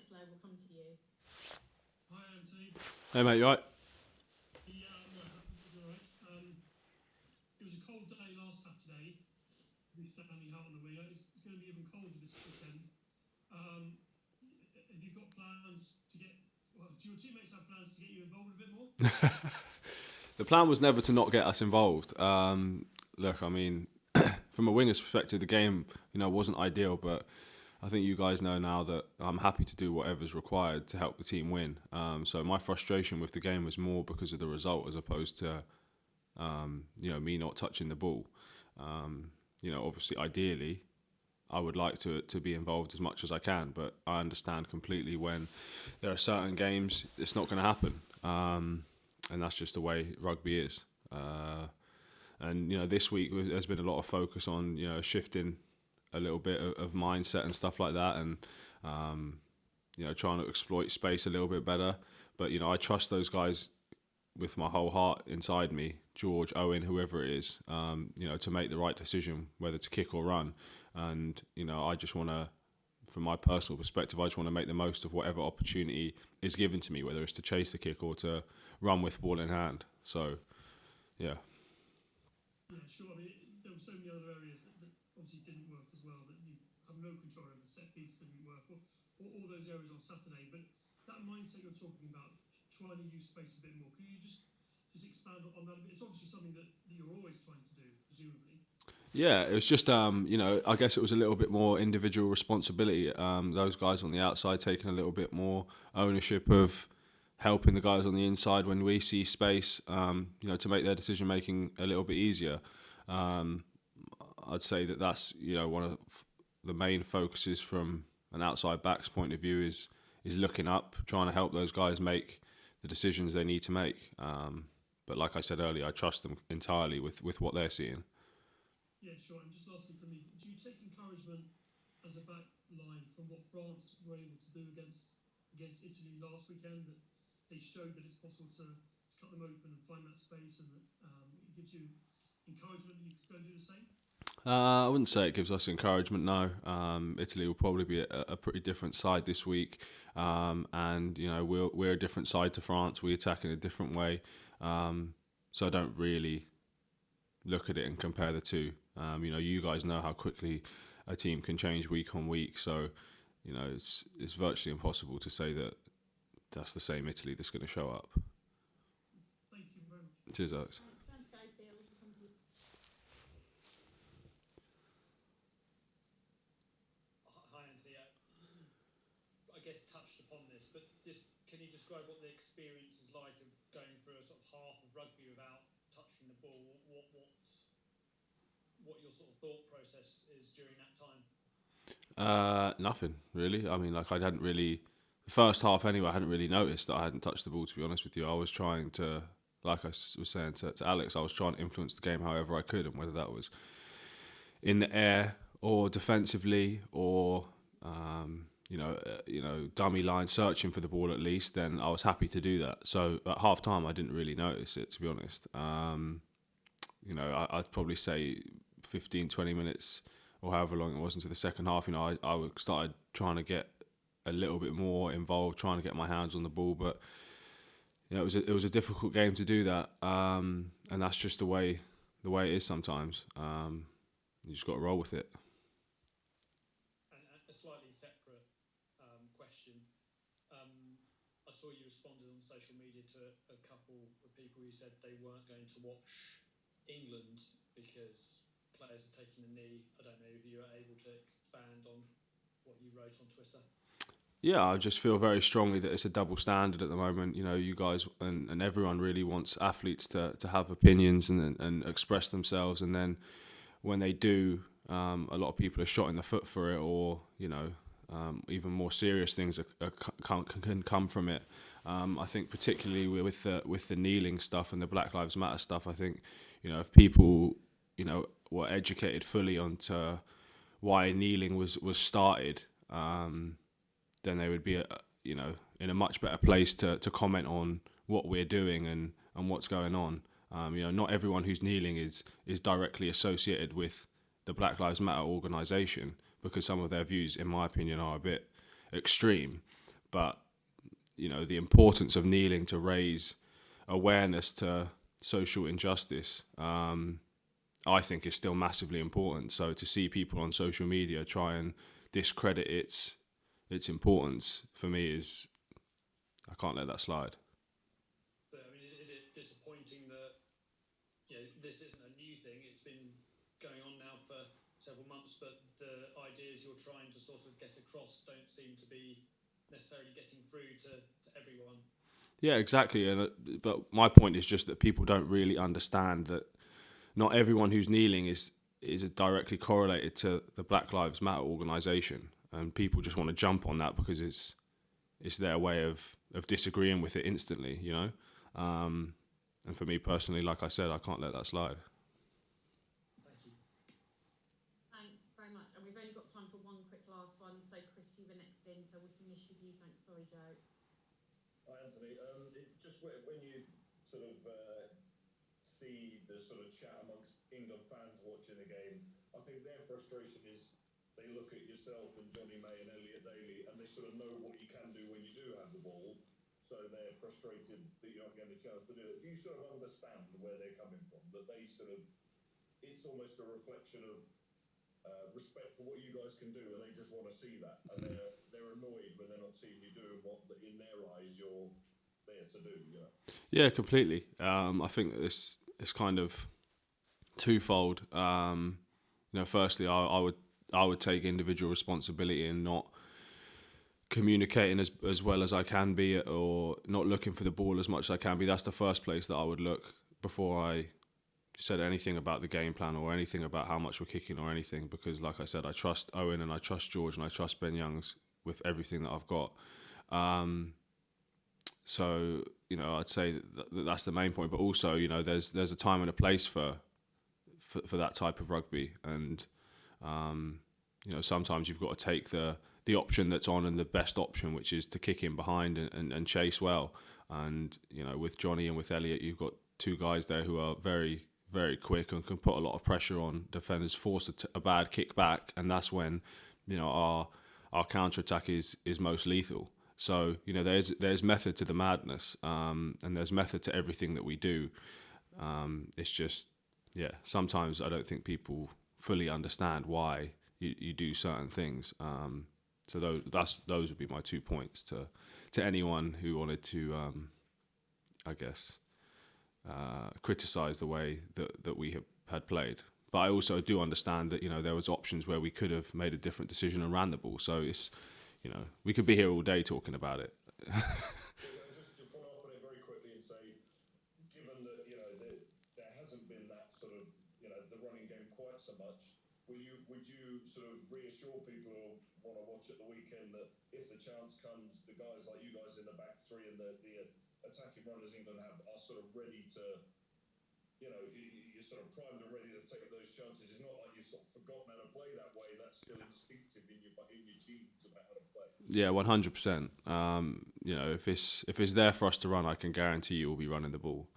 Hi, Anthony. Hey mate, you alright? Yeah, no, it's all right. It was a cold day last Saturday. It's standing hot on the wing. It's going to be even colder this weekend. Um, have you got plans to get? Well, do your teammates have plans to get you involved a bit more? The plan was never to not get us involved. Look, I mean, from a winger's perspective, the game, wasn't ideal, but I think you guys know now that I'm happy to do whatever's required to help the team win. So my frustration with the game was more because of the result as opposed to, me not touching the ball. Obviously, ideally, I would like to be involved as much as I can, but I understand completely when there are certain games it's not going to happen, and that's just the way rugby is. And this week there's been a lot of focus on shifting a little bit of mindset and stuff like that, and trying to exploit space a little bit better. But I trust those guys with my whole heart inside me, George, Owen, whoever it is, to make the right decision whether to kick or run. And I just want to, from my personal perspective, I just want to make the most of whatever opportunity is given to me, whether it's to chase the kick or to run with ball in hand. So, yeah. Yeah, sure. I mean, there were so many other areas that obviously didn't work as well that you have no control over. The set piece didn't work, or all those areas on Saturday. But that mindset you're talking about, trying to use space a bit more, can you just expand on that a bit? It's obviously something that you're always trying to do, presumably. Yeah, it was just, I guess it was a little bit more individual responsibility. Those guys on the outside taking a little bit more ownership of helping the guys on the inside when we see space, to make their decision making a little bit easier. I'd say that's one of the main focuses from an outside back's point of view is looking up, trying to help those guys make the decisions they need to make. But like I said earlier, I trust them entirely with what they're seeing. Yeah, sure. And just lastly from me, do you take encouragement as a back line from what France were able to do against Italy last weekend? That they showed that it's possible to cut them open and find that space, and that it gives you encouragement that you could go and do the same? I wouldn't say it gives us encouragement. No, Italy will probably be a pretty different side this week, and we're a different side to France. We attack in a different way, so I don't really look at it and compare the two. You guys know how quickly a team can change week on week, so it's virtually impossible to say that that's the same Italy that's going to show up. Thank you very much. Cheers, Alex. Hi, Anthony. I guess touched upon this, but just can you describe what the experience is like of going through a sort of half of rugby without touching the ball? What your sort of thought process is during that time? Nothing really. I mean, like I hadn't really the first half anyway. I hadn't really noticed that I hadn't touched the ball. To be honest with you, I was trying to, like I was saying to Alex, I was trying to influence the game however I could, and whether that was in the air or defensively or dummy line searching for the ball at least, then I was happy to do that. So at half time, I didn't really notice it, to be honest. I'd probably say 15, 20 minutes or however long it was into the second half, I started trying to get a little bit more involved, trying to get my hands on the ball. But it was a difficult game to do that, and that's just the way it is sometimes. You just got to roll with it. And a slightly separate question. I saw you responded on social media to a couple of people who said they weren't going to watch England because players are taking a knee. I don't know if you are able to expand on what you wrote on Twitter. Yeah, I just feel very strongly that it's a double standard at the moment. You guys and everyone really wants athletes to have opinions and express themselves, and then when they do, a lot of people are shot in the foot for it, or even more serious things can come from it. I think particularly with the kneeling stuff and the Black Lives Matter stuff, I think if people were educated fully onto why kneeling was started, then they would be in a much better place to comment on what we're doing and what's going on. Not everyone who's kneeling is directly associated with the Black Lives Matter organisation, because some of their views, in my opinion, are a bit extreme. but the importance of kneeling to raise awareness to social injustice, I think is still massively important. So to see people on social media try and discredit its importance, for me, is, I can't let that slide. So, I mean, is it disappointing that this isn't a new thing? It's been going on now for several months, but the ideas you're trying to sort of get across don't seem to be necessarily getting through to everyone. Yeah, exactly. But my point is just that people don't really understand that not everyone who's kneeling is directly correlated to the Black Lives Matter organisation, and people just want to jump on that because it's their way of disagreeing with it instantly, and for me personally, like I said, I can't let that slide. Thank you. Thanks very much. And we've only got time for one quick last one. So, Chris, you were next in, so we'll finish with you. Thanks. Sorry, Joe. Hi, Anthony. Just when you sort of see the sort of chat amongst England fans watching the game, I think their frustration is they look at yourself and Johnny May and Elliot Daly, and they sort of know what you can do when you do have the ball. So they're frustrated that you're not getting a chance to do it. Do you sort of understand where they're coming from? That they sort of, it's almost a reflection of respect for what you guys can do, and they just want to see that, and they're annoyed when they're not seeing you doing what in their eyes you're there to do. Yeah, completely. I think it's kind of twofold. Firstly, I would take individual responsibility in not communicating as well as I can be, or not looking for the ball as much as I can be. That's the first place that I would look before I said anything about the game plan or anything about how much we're kicking or anything, because like I said, I trust Owen and I trust George and I trust Ben Youngs with everything that I've got. So I'd say that's the main point, but also there's a time and a place for that type of rugby, and sometimes you've got to take the option that's on, and the best option, which is to kick in behind and chase well. And with Johnny and with Elliot, you've got two guys there who are very, very quick and can put a lot of pressure on defenders, force a bad kick back, and that's when our counter attack is most lethal. So there's method to the madness, and there's method to everything that we do. It's just sometimes I don't think people fully understand why you do certain things. So those would be my 2 points to anyone who wanted to, I guess, criticise the way that we had played. But I also do understand that there was options where we could have made a different decision and ran the ball. So it's we could be here all day talking about it. Just to follow up on it very quickly and say, given that there hasn't been that sort of the running game quite so much, would you sort of reassure people who want to watch at the weekend that if the chance comes, the guys like you guys in the back three and the attacking runners England have are sort of ready to, you're sort of primed and ready to take those chances. It's not like you've sort of forgotten how to play that way. That's still instinctive in your genes about how to play. Yeah, 100%. If it's there for us to run, I can guarantee you we'll be running the ball.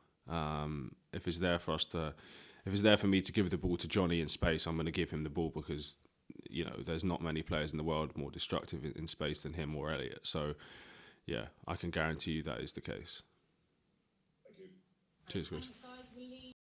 If it's there for me to give the ball to Johnny in space, I'm going to give him the ball, because there's not many players in the world more destructive in space than him or Elliot. So I can guarantee you that is the case. Thank you. Cheers, Chris. Thanks,